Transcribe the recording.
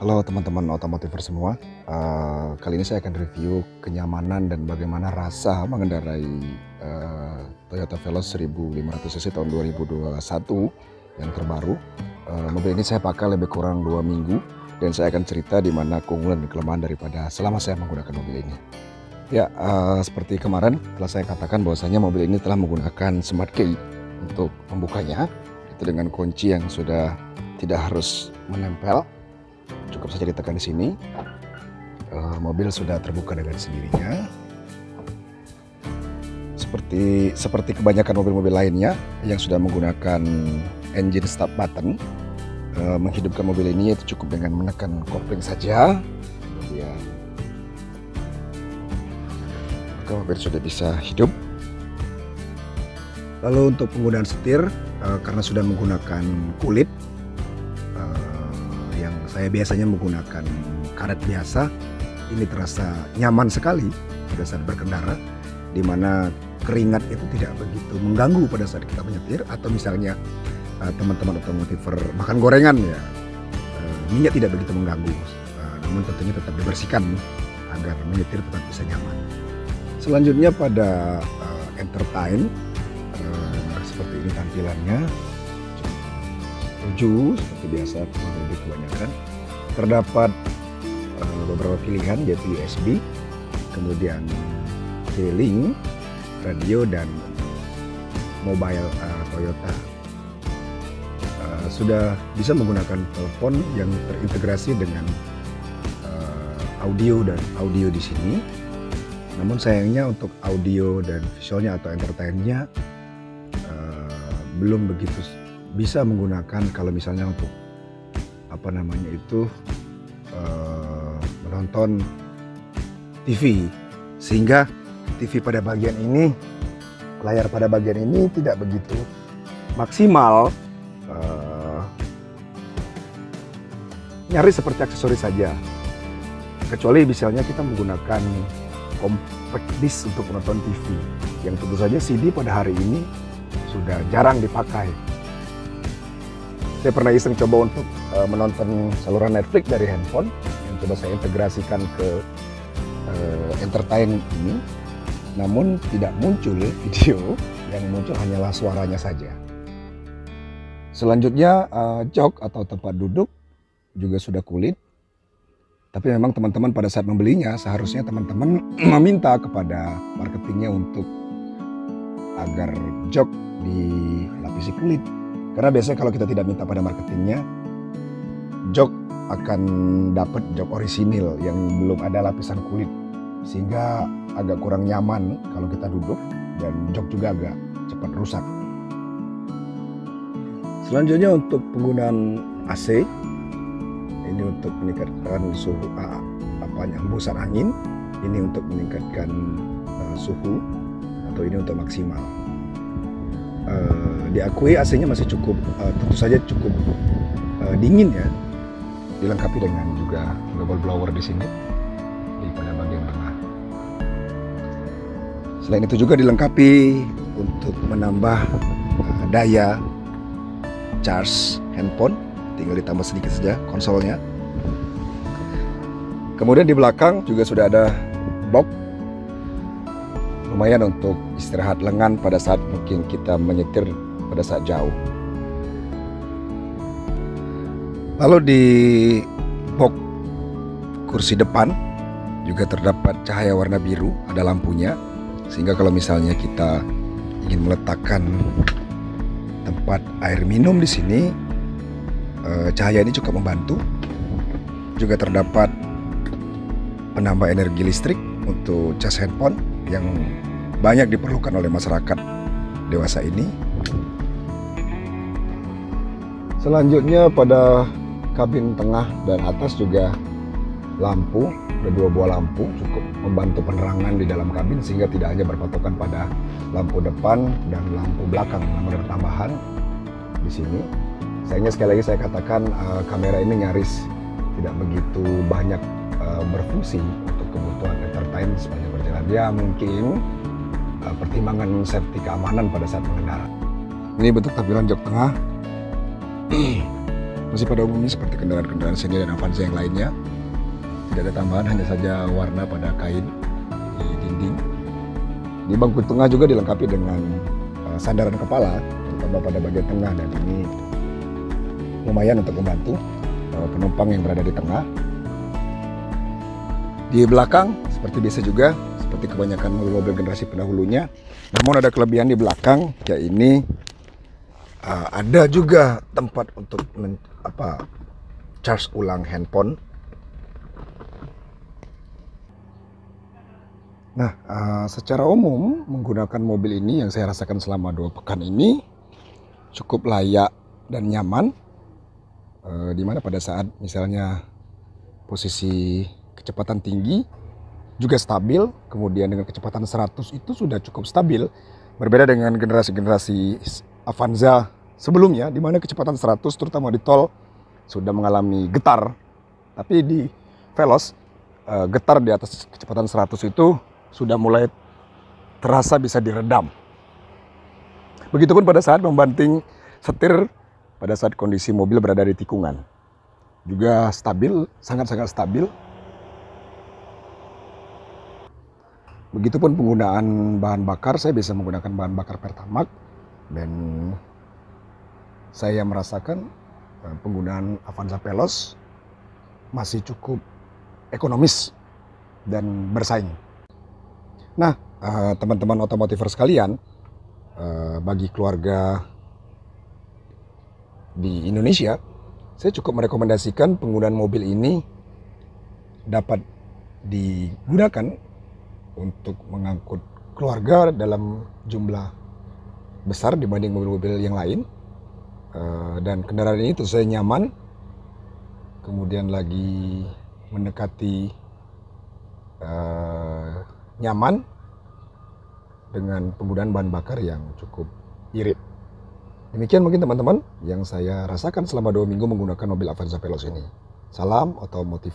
Halo teman-teman otomotiver semua. Kali ini saya akan review kenyamanan dan bagaimana rasa mengendarai Toyota Veloz 1500 cc tahun 2021 yang terbaru. Mobil ini saya pakai lebih kurang 2 minggu dan saya akan cerita di mana keunggulan dan kelemahan daripada selama saya menggunakan mobil ini. Ya, seperti kemarin telah saya katakan bahwasanya mobil ini telah menggunakan smart key untuk membukanya, itu dengan kunci yang sudah tidak harus menempel. Cukup saja ditekan di sini, mobil sudah terbuka dengan sendirinya. Seperti kebanyakan mobil-mobil lainnya yang sudah menggunakan engine start button, menghidupkan mobil ini itu cukup dengan menekan kopling saja. Kemudian maka mobil sudah bisa hidup. Lalu untuk penggunaan setir, karena sudah menggunakan kulit, yang saya biasanya menggunakan karet biasa, ini terasa nyaman sekali pada saat berkendara, di mana keringat itu tidak begitu mengganggu pada saat kita menyetir. Atau misalnya teman-teman otomotiver makan gorengan ya, minyak tidak begitu mengganggu, namun tentunya tetap dibersihkan agar menyetir tetap bisa nyaman. Selanjutnya pada entertain, seperti ini tampilannya. Seperti biasa mobil kebanyakan terdapat beberapa pilihan, yaitu USB, kemudian T-Link, radio, dan mobile Toyota. Sudah bisa menggunakan telepon yang terintegrasi dengan audio dan audio di sini. Namun sayangnya untuk audio dan visualnya atau entertainnya belum begitu bisa menggunakan kalau misalnya untuk menonton TV, sehingga TV pada bagian ini, layar pada bagian ini tidak begitu maksimal, nyaris seperti aksesoris saja, kecuali misalnya kita menggunakan compact disc untuk menonton TV, yang tentu saja CD pada hari ini sudah jarang dipakai. Saya pernah iseng coba untuk menonton saluran Netflix dari handphone, yang coba saya integrasikan ke entertain ini, namun tidak muncul video, yang muncul hanyalah suaranya saja. Selanjutnya jok atau tempat duduk juga sudah kulit, tapi memang teman-teman pada saat membelinya seharusnya teman-teman meminta kepada marketingnya untuk agar jok dilapisi kulit. Karena biasanya kalau kita tidak minta pada marketingnya, jok akan dapat jok orisinil yang belum ada lapisan kulit, sehingga agak kurang nyaman kalau kita duduk, dan jok juga agak cepat rusak. Selanjutnya untuk penggunaan AC, ini untuk meningkatkan suhu hembusan angin, ini untuk meningkatkan suhu, atau ini untuk maksimal. Diakui AC-nya masih cukup, tentu saja cukup dingin ya. Dilengkapi dengan juga double blower di sini di pada bagian tengah. Selain itu juga dilengkapi untuk menambah daya charge handphone, tinggal ditambah sedikit saja konsolnya. Kemudian di belakang juga sudah ada box, lumayan untuk istirahat lengan pada saat mungkin kita menyetir pada saat jauh. Lalu di box kursi depan juga terdapat cahaya warna biru, ada lampunya, sehingga kalau misalnya kita ingin meletakkan tempat air minum di sini, cahaya ini cukup membantu. Juga terdapat penambah energi listrik untuk cas handphone yang banyak diperlukan oleh masyarakat dewasa ini. Selanjutnya pada kabin tengah dan atas juga lampu, ada 2 buah lampu, cukup membantu penerangan di dalam kabin, sehingga tidak hanya berpatokan pada lampu depan dan lampu belakang, namun ada tambahan di sini. Sayangnya sekali lagi saya katakan, kamera ini nyaris tidak begitu banyak berfungsi untuk kebutuhan entertain sepanjang perjalanan. Ya mungkin pertimbangan safety keamanan pada saat mengendara. Ini bentuk tampilan jok tengah. Masih pada umumnya seperti kendaraan-kendaraan Xenia dan Avanza yang lainnya. Tidak ada tambahan, hanya saja warna pada kain di dinding. Di bangku tengah juga dilengkapi dengan sandaran kepala, terutama pada bagian tengah, dan ini lumayan untuk membantu penumpang yang berada di tengah. Di belakang seperti biasa juga, seperti kebanyakan mobil-mobil generasi pendahulunya, namun ada kelebihan di belakang, yaitu ada juga tempat untuk charge ulang handphone. Nah, secara umum menggunakan mobil ini yang saya rasakan selama 2 pekan ini cukup layak dan nyaman, dimana pada saat misalnya posisi kecepatan tinggi juga stabil, kemudian dengan kecepatan 100 itu sudah cukup stabil, berbeda dengan generasi-generasi Avanza sebelumnya, di mana kecepatan 100 terutama di tol sudah mengalami getar, tapi di Veloz getar di atas kecepatan 100 itu sudah mulai terasa bisa diredam. Begitupun pada saat membanting setir pada saat kondisi mobil berada di tikungan. Juga stabil, sangat-sangat stabil. Begitupun penggunaan bahan bakar, saya bisa menggunakan bahan bakar Pertamax, dan saya merasakan penggunaan Avanza Veloz masih cukup ekonomis dan bersaing. Nah, teman-teman otomotiver sekalian, bagi keluarga di Indonesia, saya cukup merekomendasikan penggunaan mobil ini dapat digunakan untuk mengangkut keluarga dalam jumlah besar dibanding mobil-mobil yang lain. Dan kendaraan ini tentu saja nyaman, kemudian lagi mendekati nyaman dengan penggunaan bahan bakar yang cukup irit. Demikian mungkin teman-teman yang saya rasakan selama 2 minggu menggunakan mobil Avanza Veloz ini. Salam otomotif.